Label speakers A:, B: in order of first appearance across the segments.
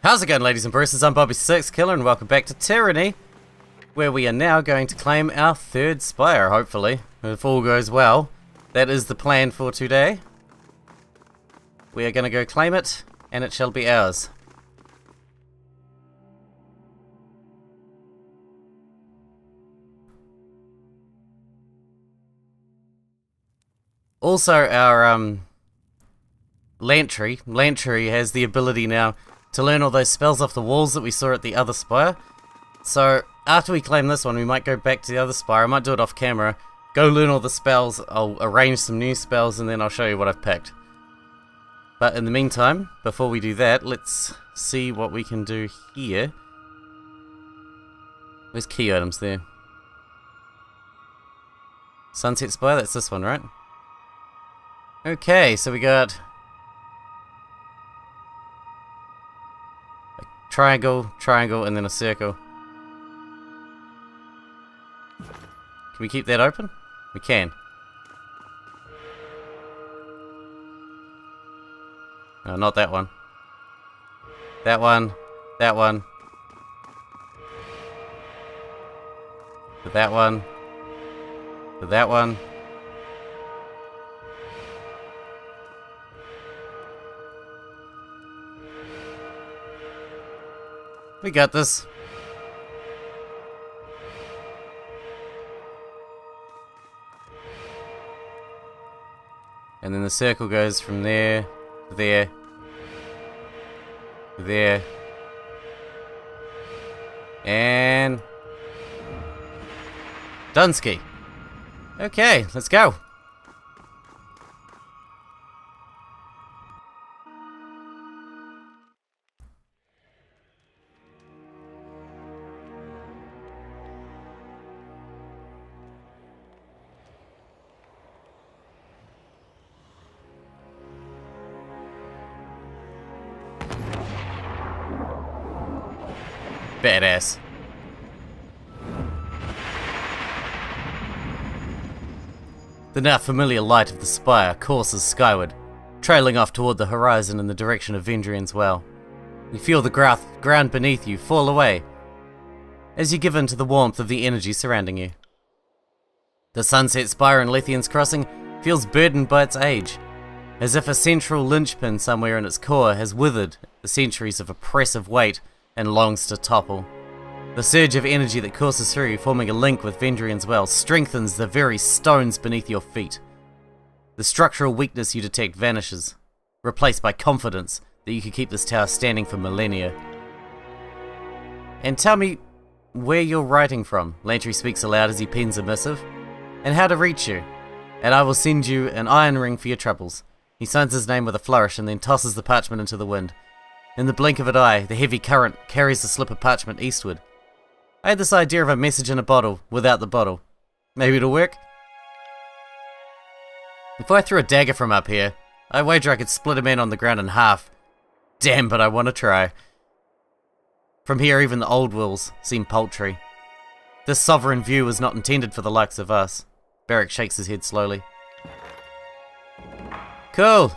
A: How's it going, ladies and Bruces? I'm Bobby6 Killer and welcome back to Tyranny, where we are now going to claim our third Spire, hopefully. If all goes well, that is the plan for today. We are going to go claim it, and it shall be ours. Also, our Lantry has the ability now to learn all those spells off the walls that we saw at the other Spire. So after we claim this one, we might go back to the other Spire. I might do it off camera, go learn all the spells, I'll arrange some new spells, and then I'll show you what I've picked. But in the meantime, before we do that, let's see what we can do here. Where's key items there? Sunset Spire, that's this one, right? Okay, so we got a triangle, and then a circle. Can we keep that open? We can. No, not that one. That one. That one. That one. That one. We got this. And then the circle goes from there to there to there. And Dunsky. Okay, let's go. Badass. The now familiar light of the Spire courses skyward, trailing off toward the horizon in the direction of Vendrian's Well. You feel the ground beneath you fall away as you give in to the warmth of the energy surrounding you. The Sunset Spire in Lethian's Crossing feels burdened by its age, as if a central linchpin somewhere in its core has withered the centuries of oppressive weight and longs to topple. The surge of energy that courses through you, forming a link with Vendrian's Well, strengthens the very stones beneath your feet. The structural weakness you detect vanishes, replaced by confidence that you can keep this tower standing for millennia. And tell me where you're writing from, Lantry speaks aloud as he pens a missive, and how to reach you, and I will send you an iron ring for your troubles. He signs his name with a flourish and then tosses the parchment into the wind. In the blink of an eye, the heavy current carries the slip of parchment eastward. I had this idea of a message in a bottle without the bottle. Maybe it'll work? If I threw a dagger from up here, I wager I could split a man on the ground in half. Damn, but I want to try. From here, even the old wills seem paltry. This sovereign view was not intended for the likes of us. Barrack shakes his head slowly. Cool.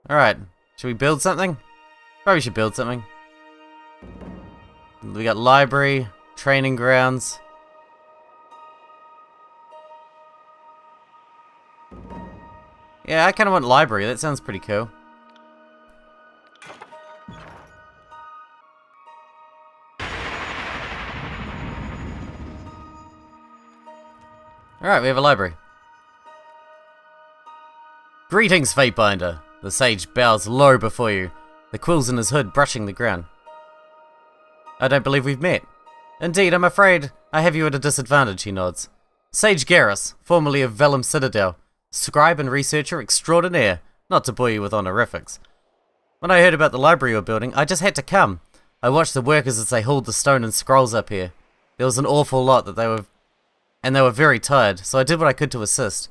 A: Alright, should we build something? Probably should build something. We got library, training grounds. Yeah, I kind of want library, that sounds pretty cool. Alright, we have a library. Greetings, Fatebinder. The sage bows low before you, the quills in his hood brushing the ground. I don't believe we've met. Indeed, I'm afraid I have you at a disadvantage, he nods. Sage Garrus, formerly of Vellum Citadel, scribe and researcher extraordinaire, not to bore you with honorifics. When I heard about the library you're building, I just had to come. I watched the workers as they hauled the stone and scrolls up here. There was an awful lot that they were very tired, so I did what I could to assist.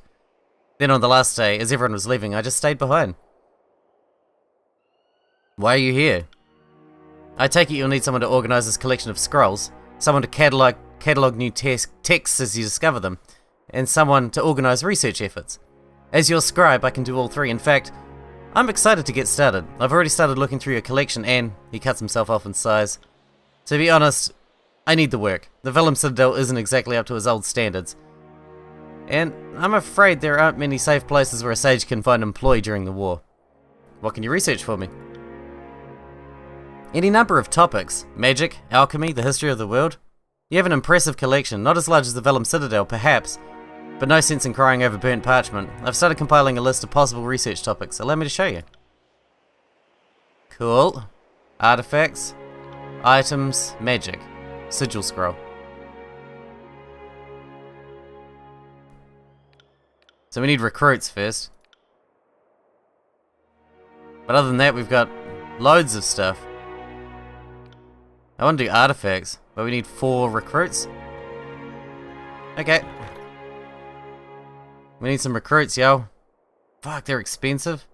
A: Then on the last day, as everyone was leaving, I just stayed behind. Why are you here? I take it you'll need someone to organize this collection of scrolls, someone to catalog new texts as you discover them, and someone to organize research efforts. As your scribe, I can do all three. In fact, I'm excited to get started. I've already started looking through your collection and he cuts himself off in size. To be honest, I need the work. The Vellum Citadel isn't exactly up to his old standards. And I'm afraid there aren't many safe places where a sage can find employ during the war. What can you research for me? Any number of topics. Magic, alchemy, the history of the world. You have an impressive collection, not as large as the Vellum Citadel, perhaps, but no sense in crying over burnt parchment. I've started compiling a list of possible research topics. Allow me to show you. Cool. Artifacts, items, magic. Sigil scroll. So we need recruits first. But other than that, we've got loads of stuff. I want to do artifacts, but we need 4 recruits. Okay. We need some recruits, yo. Fuck, they're expensive.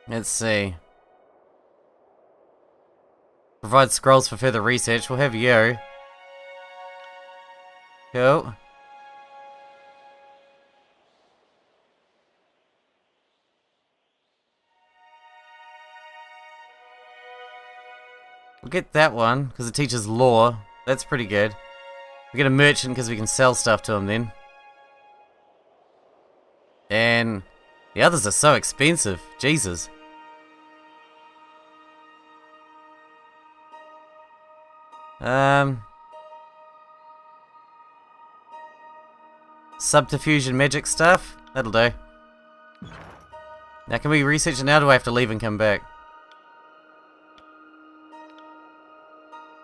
A: Let's see. Provide scrolls for further research. We'll have you. Cool. We'll get that one, because it teaches lore. That's pretty good. We'll get a merchant, because we can sell stuff to him then. And the others are so expensive. Jesus. Subterfuge and magic stuff? That'll do. Now can we research it now, or do I have to leave and come back?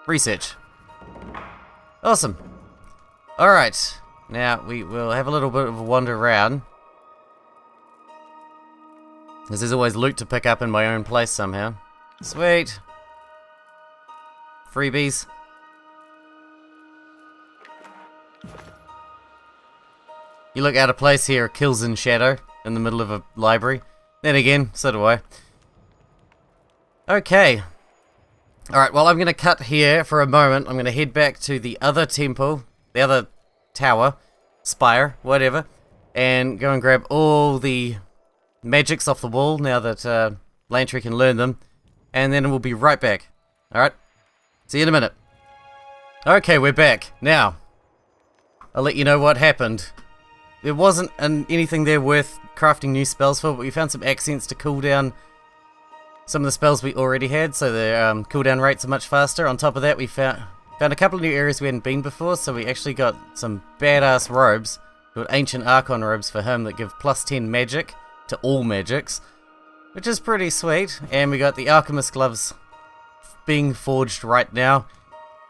A: Research. Awesome. Alright. Now we will have a little bit of a wander around. Because there's always loot to pick up in my own place somehow. Sweet. Freebies. You look out of place here, kills in shadow, in the middle of a library. Then again, so do I. Okay. Alright, well I'm going to cut here for a moment. I'm going to head back to the other temple, the other tower, Spire, whatever, and go and grab all the magics off the wall now that Lantry can learn them. And then we'll be right back. Alright, see you in a minute. Okay, we're back. Now, I'll let you know what happened. There wasn't anything there worth crafting new spells for, but we found some accents to cool down some of the spells we already had, so the cooldown rates are much faster. On top of that, we found a couple of new areas we hadn't been before, so we actually got some badass robes, called Ancient Archon robes for him that give plus 10 magic to all magics, which is pretty sweet. And we got the Alchemist gloves being forged right now,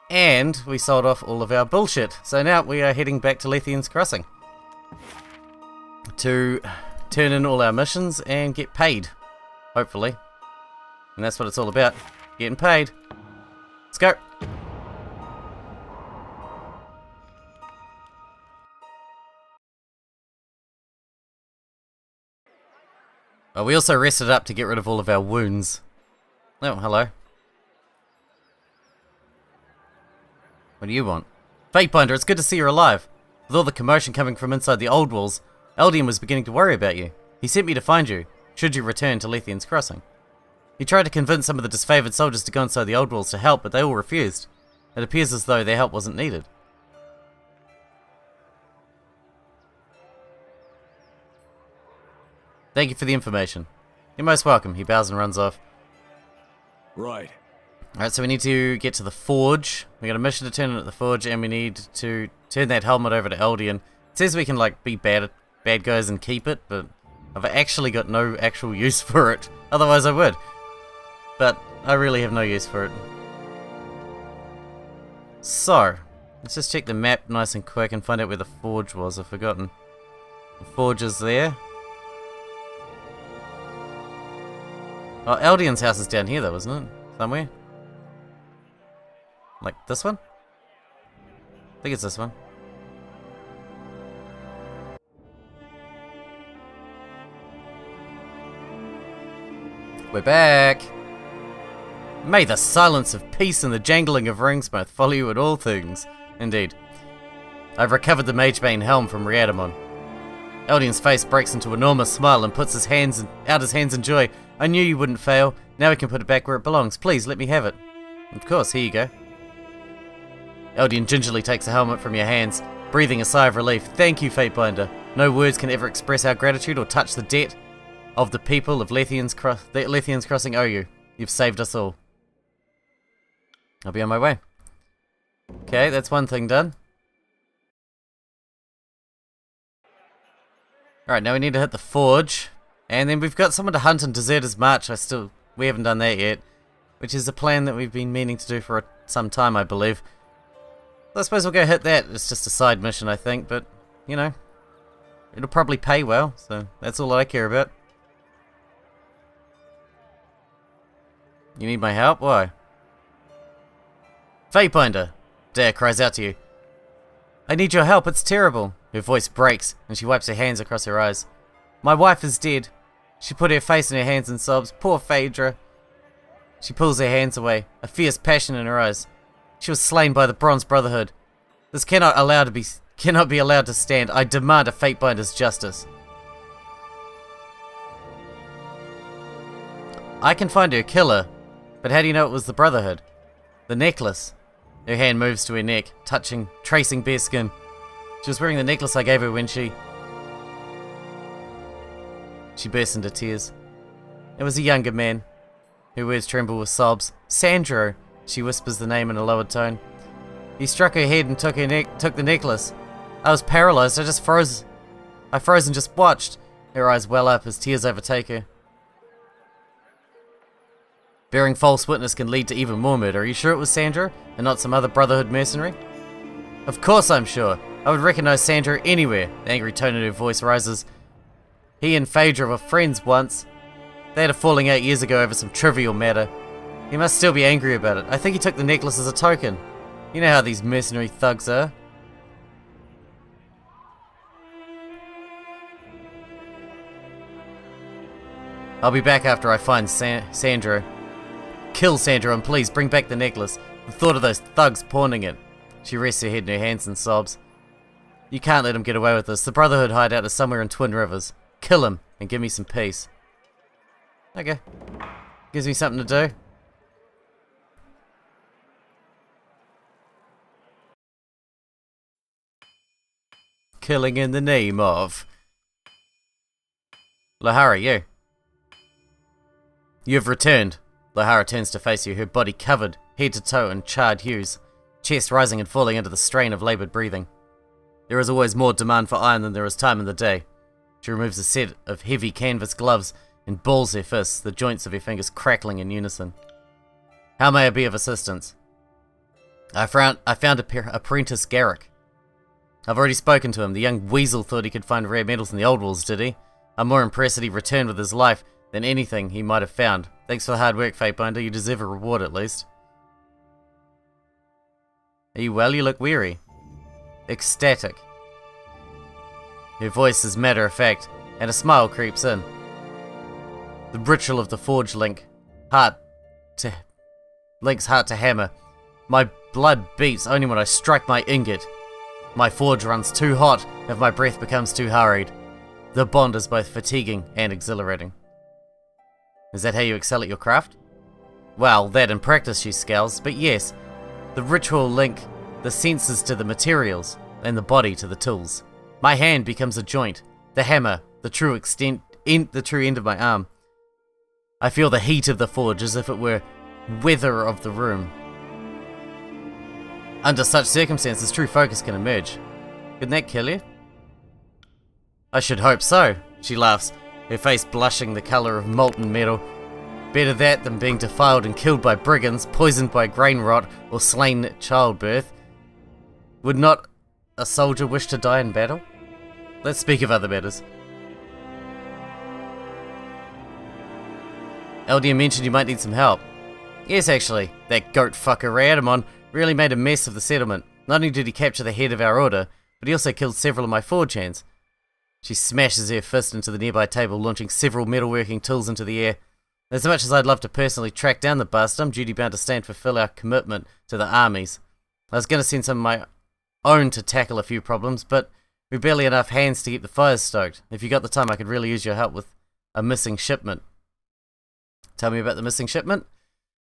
A: and we sold off all of our bullshit. So now we are heading back to Lethian's Crossing to turn in all our missions and get paid, hopefully. And that's what it's all about, getting paid. Let's go. Oh, we also rested up to get rid of all of our wounds. Oh, hello. What do you want? Fatebinder, it's good to see you're alive. With all the commotion coming from inside the old walls, Eldian was beginning to worry about you. He sent me to find you, should you return to Lethian's Crossing. He tried to convince some of the disfavored soldiers to go inside the old walls to help, but they all refused. It appears as though their help wasn't needed. Thank you for the information. You're most welcome. He bows and runs off.
B: Right.
A: Alright, so we need to get to the forge. We got a mission to turn in at the forge, and we need to turn that helmet over to Eldian. It says we can like be bad guys and keep it, but I've actually got no actual use for it. Otherwise I would. But I really have no use for it. So, let's just check the map nice and quick and find out where the forge was. I've forgotten. The forge is there. Oh, Eldian's house is down here though, isn't it? Somewhere? Like this one? I think it's this one. We're back! May the silence of peace and the jangling of rings both follow you in all things. Indeed. I've recovered the Magebane helm from Riadamon. Eldian's face breaks into an enormous smile and puts out his hands in joy. I knew you wouldn't fail. Now we can put it back where it belongs. Please, let me have it. Of course, here you go. Eldian gingerly takes the helmet from your hands, breathing a sigh of relief. Thank you, Fatebinder. No words can ever express our gratitude or touch the debt of the people of Lethian's Crossing owe you. You've saved us all. I'll be on my way. Okay, that's one thing done. Alright, now we need to hit the forge. And then we've got someone to hunt in Deserter's March. We haven't done that yet. Which is a plan that we've been meaning to do for some time, I believe. So I suppose we'll go hit that. It's just a side mission, I think, but, you know, it'll probably pay well, so that's all I care about. You need my help? Why? Fatebinder! Dare cries out to you. I need your help, it's terrible. Her voice breaks, and she wipes her hands across her eyes. My wife is dead. She put her face in her hands and sobs. Poor Phaedra. She pulls her hands away, a fierce passion in her eyes. She was slain by the Bronze Brotherhood. This cannot be allowed to stand. I demand a Fatebinder's justice. I can find her killer, but how do you know it was the Brotherhood? The necklace. Her hand moves to her neck, tracing bare skin. She was wearing the necklace I gave her when she burst into tears. It was a younger man. Her words tremble with sobs. Sandro, she whispers the name in a lowered tone. He struck her head and took the necklace. I was paralyzed. I froze and just watched. Her eyes well up as tears overtake her. Bearing false witness can lead to even more murder. Are you sure it was Sandro and not some other Brotherhood mercenary? Of course I'm sure. I would recognize Sandro anywhere. The angry tone in her voice rises. He and Phaedra were friends once. They had a falling out years ago over some trivial matter. He must still be angry about it. I think he took the necklace as a token. You know how these mercenary thugs are. I'll be back after I find Sandro. Kill Sandro and please bring back the necklace. The thought of those thugs pawning it. She rests her head in her hands and sobs. You can't let him get away with this. The Brotherhood hideout is somewhere in Twin Rivers. Kill him and give me some peace. Okay. Gives me something to do. Killing in the name of... Lahara, you. You have returned. Lahara turns to face you, her body covered, head to toe in charred hues, chest rising and falling under the strain of laboured breathing. There is always more demand for iron than there is time in the day. She removes a set of heavy canvas gloves and balls her fists, the joints of her fingers crackling in unison. How may I be of assistance? I found apprentice Garrick. I've already spoken to him. The young weasel thought he could find rare metals in the old walls, did he? I'm more impressed that he returned with his life than anything he might have found. Thanks for the hard work, Fatebinder. You deserve a reward at least. Are you well? You look weary. Ecstatic. Her voice is matter of fact, and a smile creeps in. The ritual of the forge links heart to hammer. My blood beats only when I strike my ingot. My forge runs too hot if my breath becomes too hurried. The bond is both fatiguing and exhilarating. Is that how you excel at your craft? Well, that in practice, she scowls, but yes, the ritual link the senses to the materials and the body to the tools. My hand becomes a joint, the hammer, the true end of my arm. I feel the heat of the forge as if it were weather of the room. Under such circumstances, true focus can emerge. Couldn't that kill you? I should hope so, she laughs, her face blushing the colour of molten metal. Better that than being defiled and killed by brigands, poisoned by grain rot, or slain at childbirth. Would not a soldier wish to die in battle? Let's speak of other matters. Eldian mentioned you might need some help. Yes, actually, that goat fucker Rayadamon really made a mess of the settlement. Not only did he capture the head of our order, but he also killed several of my forge hands. She smashes her fist into the nearby table, launching several metalworking tools into the air. As much as I'd love to personally track down the bastard, I'm duty-bound to stay and fulfill our commitment to the armies. I was going to send some of my own to tackle a few problems, but We've barely enough hands to keep the fires stoked. If you got the time, I could really use your help with a missing shipment. Tell me about the missing shipment?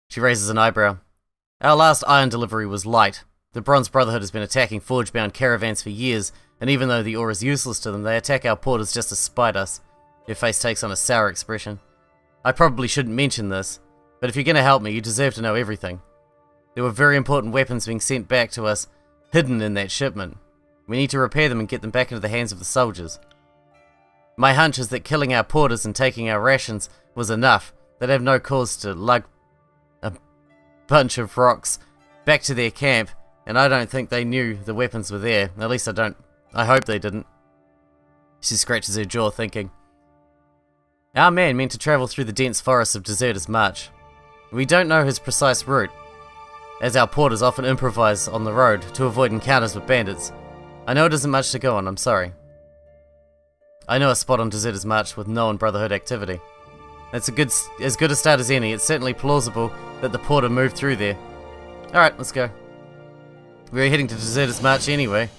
A: She raises an eyebrow. Our last iron delivery was light. The Bronze Brotherhood has been attacking forge-bound caravans for years, and even though the ore is useless to them, they attack our porters just to spite us. Your face takes on a sour expression. I probably shouldn't mention this, but if you're going to help me, you deserve to know everything. There were very important weapons being sent back to us, hidden in that shipment. We need to repair them and get them back into the hands of the soldiers. My hunch is that killing our porters and taking our rations was enough. They'd have no cause to lug a bunch of rocks back to their camp, and I don't think they knew the weapons were there. At least I hope they didn't. She scratches her jaw, thinking. Our man meant to travel through the dense forests of Deserters March. We don't know his precise route, as our porters often improvise on the road to avoid encounters with bandits. I know it isn't much to go on, I'm sorry. I know a spot on Deserters March with known Brotherhood activity. It's as good a start as any. It's certainly plausible that the porter moved through there. Alright, let's go. We're heading to Deserters March anyway.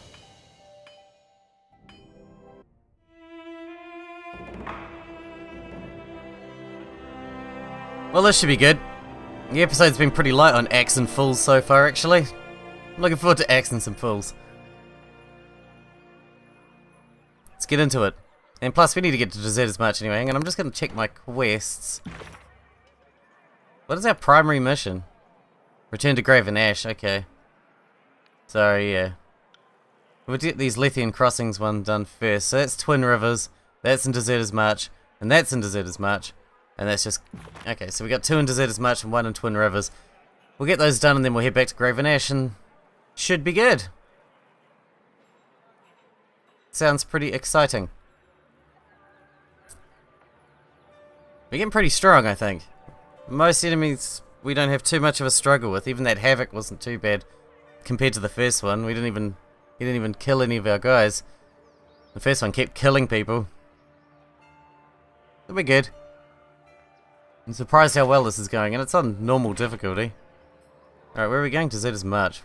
A: Well, this should be good. The episode's been pretty light on axing fools so far, actually. I'm looking forward to axing some fools. Let's get into it. And plus, we need to get to Deserters March anyway. Hang on, I'm just going to check my quests. What is our primary mission? Return to Grave and Ash, okay. So, yeah. We'll get these Lethian Crossings one done first. So that's Twin Rivers, that's in Deserters March, and that's in Deserters March. And that's just... Okay, so we got 2 in Deserters March and 1 in Twin Rivers. We'll get those done and then we'll head back to Grave and Ash and... should be good. Sounds pretty exciting. We're getting pretty strong, I think. Most enemies we don't have too much of a struggle with. Even that Havoc wasn't too bad compared to the first one. He didn't even kill any of our guys. The first one kept killing people. It'll be good. I'm surprised how well this is going, and it's on normal difficulty. Alright, where are we going? Deserters March.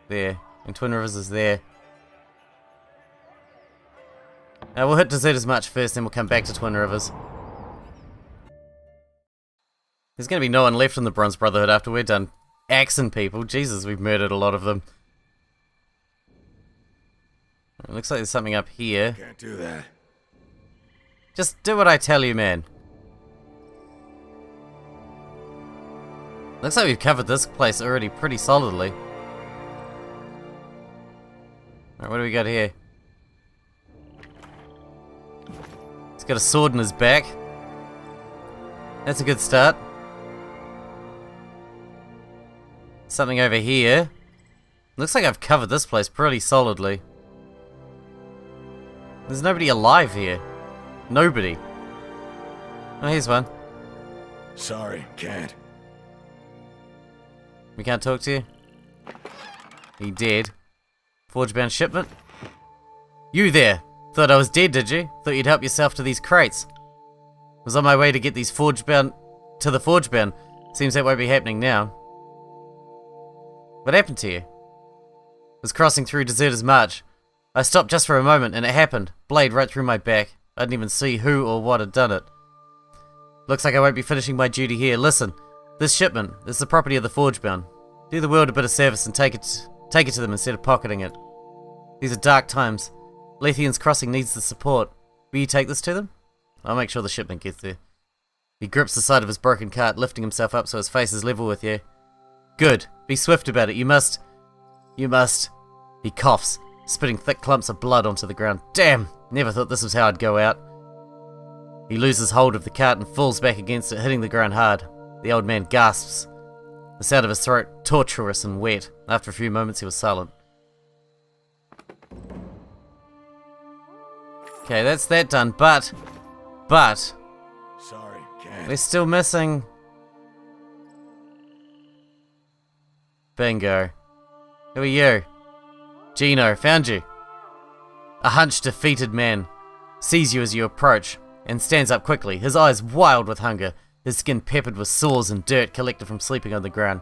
A: There. And Twin Rivers is there. Now we'll hit Deserters March first, then we'll come back to Twin Rivers. There's going to be no one left in the Bronze Brotherhood after we're done axing people. Jesus, we've murdered a lot of them. It looks like there's something up here.
B: Can't do that.
A: Just do what I tell you, man. Looks like we've covered this place already pretty solidly. Alright, what do we got here? He's got a sword in his back. That's a good start. Something over here. Looks like I've covered this place pretty solidly. There's nobody alive here. Nobody. Oh, here's one.
B: Sorry, can't.
A: We can't talk to you? He did. Forge-bound shipment? You there! Thought I was dead, did you? Thought you'd help yourself to these crates. Was on my way to get these forge-bound... to the forge-bound. Seems that won't be happening now. What happened to you? Was crossing through Deserters March. I stopped just for a moment and it happened. Blade right through my back. I didn't even see who or what had done it. Looks like I won't be finishing my duty here. Listen, this shipment is the property of the Forgebound. Do the world a bit of service and take it to them instead of pocketing it. These are dark times. Lethian's Crossing needs the support. Will you take this to them? I'll make sure the shipment gets there. He grips the side of his broken cart, lifting himself up so his face is level with you. Good. Be swift about it. You must. He coughs, spitting thick clumps of blood onto the ground. Damn! Never thought this was how I'd go out. He loses hold of the cart and falls back against it, hitting the ground hard. The old man gasps, the sound of his throat tortuous and wet. After a few moments he was silent. Okay, that's that done, but...
B: Sorry, can't.
A: we're still missing... Bingo. Who are you? Gino, found you. A hunched, defeated man sees you as you approach and stands up quickly, his eyes wild with hunger, his skin peppered with sores and dirt collected from sleeping on the ground.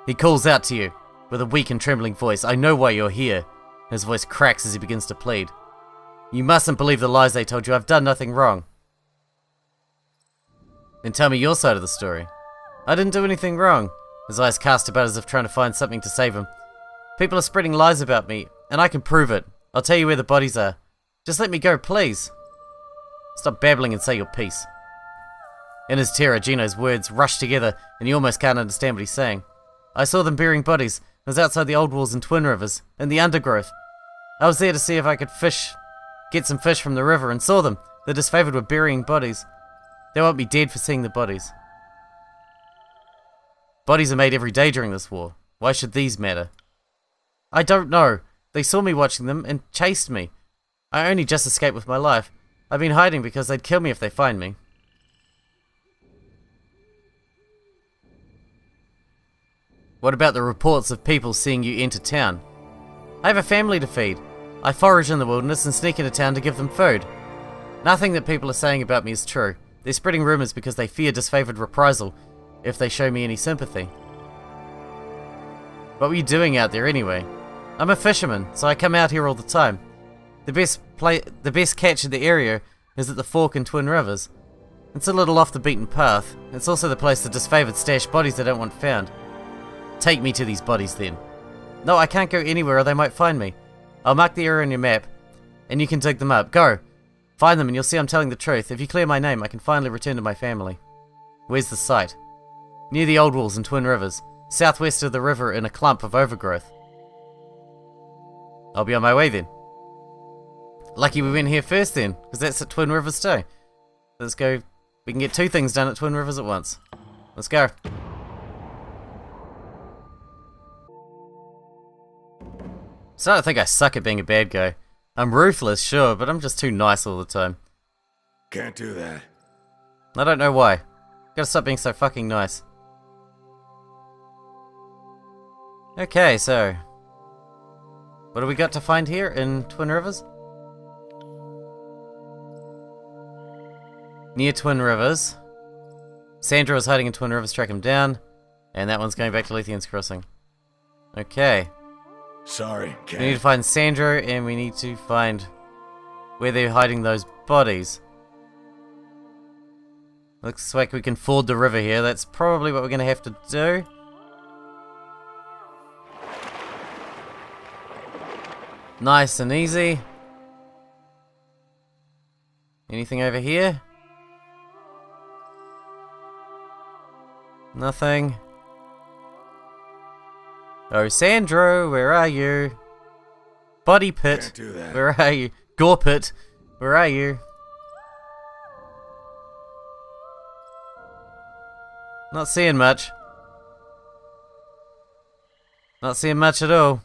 A: He calls out to you with a weak and trembling voice. I know why you're here. His voice cracks as he begins to plead. You mustn't believe the lies they told you. I've done nothing wrong. Then tell me your side of the story. I didn't do anything wrong. His eyes cast about as if trying to find something to save him. People are spreading lies about me, and I can prove it. I'll tell you where the bodies are. Just let me go, please. Stop babbling and say your piece. In his terror, Gino's words rush together, and he almost can't understand what he's saying. I saw them burying bodies. I was outside the old walls in Twin Rivers, in the undergrowth. I was there to see if I could get some fish from the river, and saw them. The disfavored were burying bodies. They won't be dead for seeing the bodies. Bodies are made every day during this war. Why should these matter? I don't know. They saw me watching them and chased me. I only just escaped with my life. I've been hiding because they'd kill me if they find me. What about the reports of people seeing you enter town? I have a family to feed. I forage in the wilderness and sneak into town to give them food. Nothing that people are saying about me is true. They're spreading rumors because they fear disfavored reprisal if they show me any sympathy. What were you doing out there anyway? I'm a fisherman, so I come out here all the time. The best catch in the area is at the fork in Twin Rivers. It's a little off the beaten path. It's also the place the disfavored stash bodies they don't want found. Take me to these bodies then. No, I can't go anywhere or they might find me. I'll mark the area on your map, and you can dig them up. Go! Find them and you'll see I'm telling the truth. If you clear my name, I can finally return to my family. Where's the site? Near the old walls in Twin Rivers, southwest of the river in a clump of overgrowth. I'll be on my way then. Lucky we went here first then, because that's at Twin Rivers too. Let's go. We can get two things done at Twin Rivers at once. Let's go. So I don't think I suck at being a bad guy. I'm ruthless, sure, but I'm just too nice all the time.
B: Can't do that.
A: I don't know why. Gotta stop being so fucking nice. Okay, so what do we got to find here in Twin Rivers? Near Twin Rivers. Sandra is hiding in Twin Rivers, track him down. And that one's going back to Lethian's Crossing. Okay.
B: Sorry,
A: We need to find Sandro, and we need to find where they're hiding those bodies. Looks like we can ford the river here. That's probably what we're going to have to do. Nice and easy. Anything over here? Nothing. Oh, Sandro, where are you? Body Pit,
B: Can't do that.
A: where are you? Gore Pit, where are you? Not seeing much. Not seeing much at all.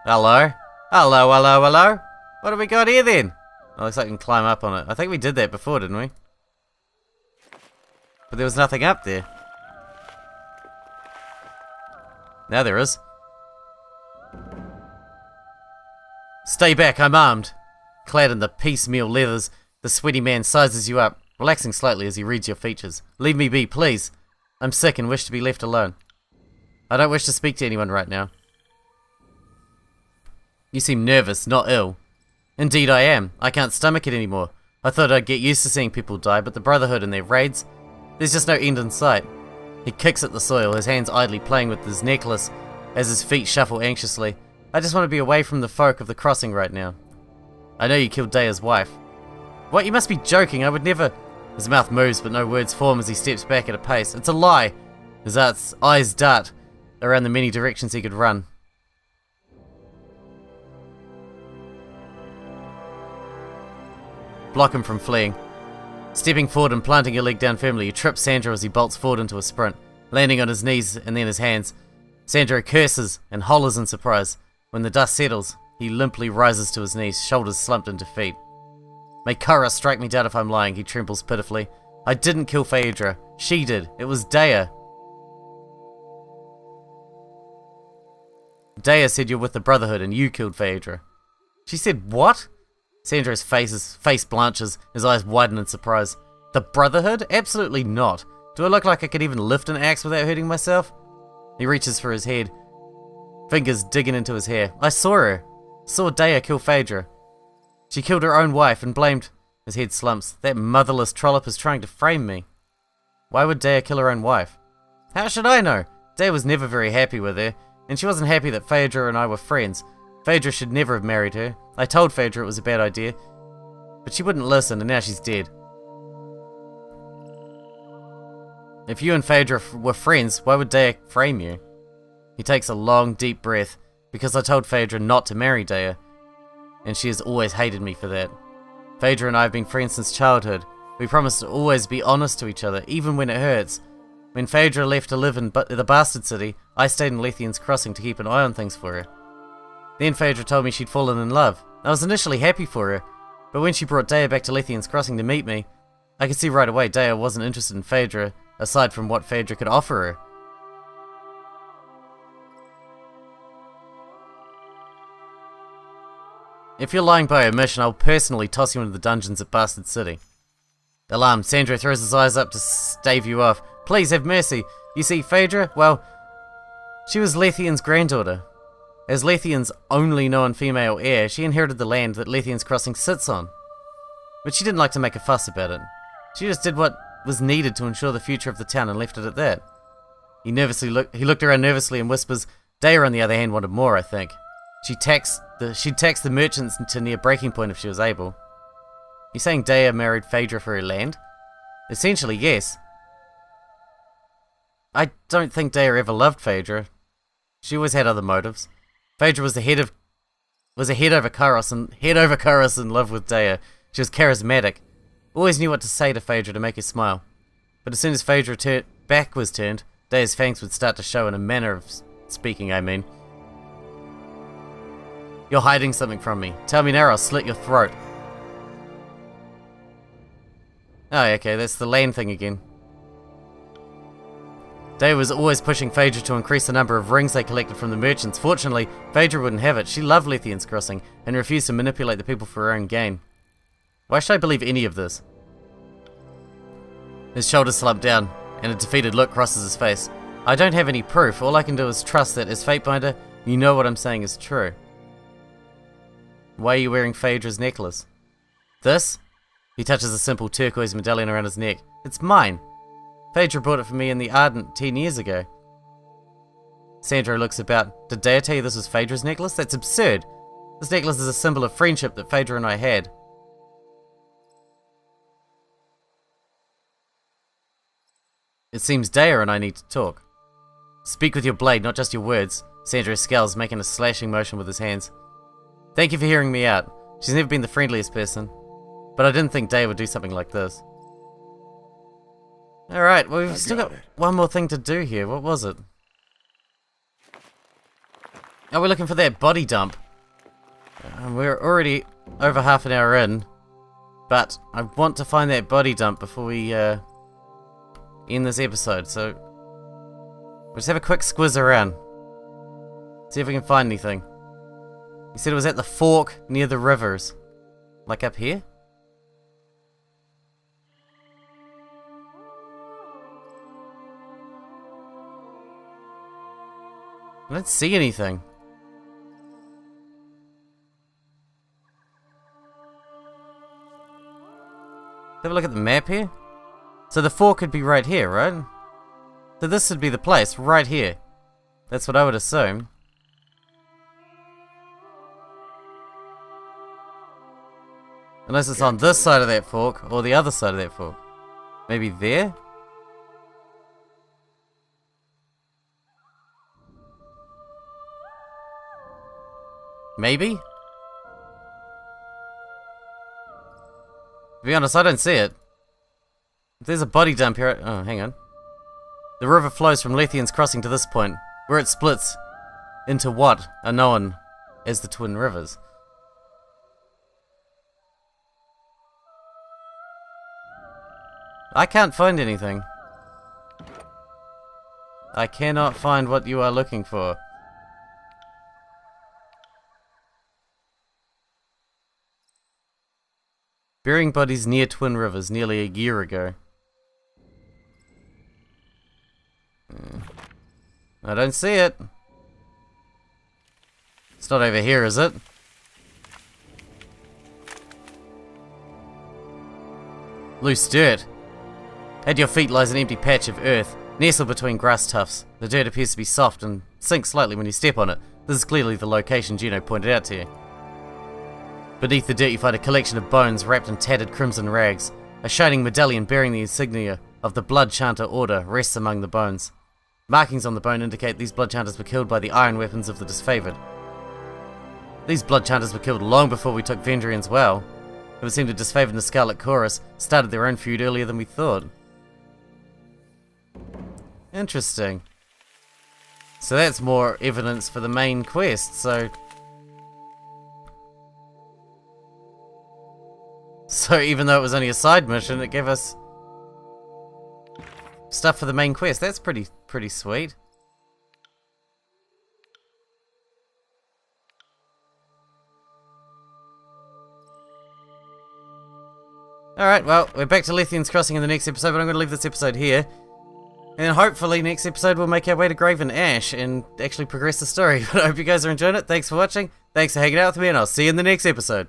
A: Hello? Hello, hello, hello? What have we got here then? Oh, looks like we can climb up on it. I think we did that before, didn't we? But there was nothing up there. Now there is. Stay back, I'm armed. Clad in the piecemeal leathers, the sweaty man sizes you up, relaxing slightly as he reads your features. Leave me be, please. I'm sick and wish to be left alone. I don't wish to speak to anyone right now. You seem nervous, not ill. Indeed I am. I can't stomach it anymore. I thought I'd get used to seeing people die, but the Brotherhood and their raids, there's just no end in sight. He kicks at the soil, his hands idly playing with his necklace as his feet shuffle anxiously. I just want to be away from the folk of the crossing right now. I know you killed Daya's wife. What? You must be joking. I would never... His mouth moves, but no words form as he steps back at a pace. It's a lie. His eyes dart around the many directions he could run. Block him from fleeing. Stepping forward and planting your leg down firmly, you trip Sandro as he bolts forward into a sprint, landing on his knees and then his hands. Sandro curses and hollers in surprise. When the dust settles, he limply rises to his knees, shoulders slumped into feet. May Kara strike me down if I'm lying, he trembles pitifully. I didn't kill Phaedra. She did. It was Daya. Daya said you're with the Brotherhood and you killed Phaedra. She said what? Sandro's face blanches, his eyes widen in surprise. The Brotherhood? Absolutely not. Do I look like I could even lift an axe without hurting myself? He reaches for his head. fingers digging into his hair. I saw her. Saw Dea kill Phaedra. She killed her own wife and blamed... His head slumps. That motherless trollop is trying to frame me. Why would Dea kill her own wife? How should I know? Dea was never very happy with her, and she wasn't happy that Phaedra and I were friends. Phaedra should never have married her. I told Phaedra it was a bad idea, but she wouldn't listen, and now she's dead. If you and Phaedra were friends, why would Dea frame you? He takes a long, deep breath, because I told Phaedra not to marry Dea, and she has always hated me for that. Phaedra and I have been friends since childhood. We promised to always be honest to each other, even when it hurts. When Phaedra left to live in the Bastard City, I stayed in Lethian's Crossing to keep an eye on things for her. Then Phaedra told me she'd fallen in love. I was initially happy for her, but when she brought Dea back to Lethian's Crossing to meet me, I could see right away Dea wasn't interested in Phaedra, aside from what Phaedra could offer her. If you're lying by omission, I'll personally toss you into the dungeons at Bastard City. Alarmed, Sandro throws his eyes up to stave you off. Please have mercy. You see, Phaedra, well, she was Lethian's granddaughter. As Lethian's only known female heir, she inherited the land that Lethian's Crossing sits on. But she didn't like to make a fuss about it. She just did what was needed to ensure the future of the town and left it at that. He looked around nervously and whispers, Dea on the other hand wanted more, I think. She'd tax the merchants to near breaking point if she was able. You saying Dea married Phaedra for her land? Essentially, yes. I don't think Dea ever loved Phaedra. She always had other motives. Phaedra was a head over Kairos in love with Dea. She was charismatic. Always knew what to say to Phaedra to make her smile. But as soon as Phaedra back was turned, Dea's fangs would start to show in a manner of speaking, I mean. You're hiding something from me. Tell me now or I'll slit your throat. Oh, okay, that's the land thing again. Dea was always pushing Phaedra to increase the number of rings they collected from the merchants. Fortunately, Phaedra wouldn't have it. She loved Lethian's Crossing and refused to manipulate the people for her own gain. Why should I believe any of this? His shoulders slump down, and a defeated look crosses his face. I don't have any proof. All I can do is trust that, as Fatebinder, you know what I'm saying is true. Why are you wearing Phaedra's necklace? This? He touches a simple turquoise medallion around his neck. It's mine. Phaedra bought it for me in the Ardent 10 years ago. Sandro looks about. Did Dea tell you this was Phaedra's necklace? That's absurd. This necklace is a symbol of friendship that Phaedra and I had. It seems Dea and I need to talk. Speak with your blade, not just your words. Sandro scowls, making a slashing motion with his hands. Thank you for hearing me out. She's never been the friendliest person. But I didn't think Dea would do something like this. Alright, well we've still got one more thing to do here. What was it? Oh, we're looking for that body dump. We're already over half an hour in. But I want to find that body dump before we end this episode. So we'll just have a quick squiz around. See if we can find anything. He said it was at the fork near the rivers. Like up here? I don't see anything. Have a look at the map here. So the fork could be right here, right? So this would be the place, right here. That's what I would assume. Unless it's on this side of that fork, or the other side of that fork. Maybe there? Maybe? To be honest, I don't see it. If there's a body dump here... Oh, hang on. The river flows from Lethian's Crossing to this point, where it splits into what are known as the Twin Rivers. I can't find anything. I cannot find what you are looking for. Burying bodies near Twin Rivers nearly a year ago. I don't see it. not over here, is it? Loose dirt. At your feet lies an empty patch of earth, nestled between grass tufts. The dirt appears to be soft and sinks slightly when you step on it. This is clearly the location Gino pointed out to you. Beneath the dirt you find a collection of bones wrapped in tattered crimson rags. A shining medallion bearing the insignia of the Blood Chanter Order rests among the bones. Markings on the bone indicate these Blood Chanters were killed by the iron weapons of the disfavored. These Blood Chanters were killed long before we took Vendrian's well. It would seem the disfavored and the Scarlet Chorus started their own feud earlier than we thought. Interesting. So that's more evidence for the main quest, So even though it was only a side mission, it gave us stuff for the main quest. That's pretty sweet. Alright, well, we're back to Lethian's Crossing in the next episode, but I'm going to leave this episode here. And hopefully next episode we'll make our way to Graven Ash and actually progress the story. But I hope you guys are enjoying it. Thanks for watching. Thanks for hanging out with me, and I'll see you in the next episode.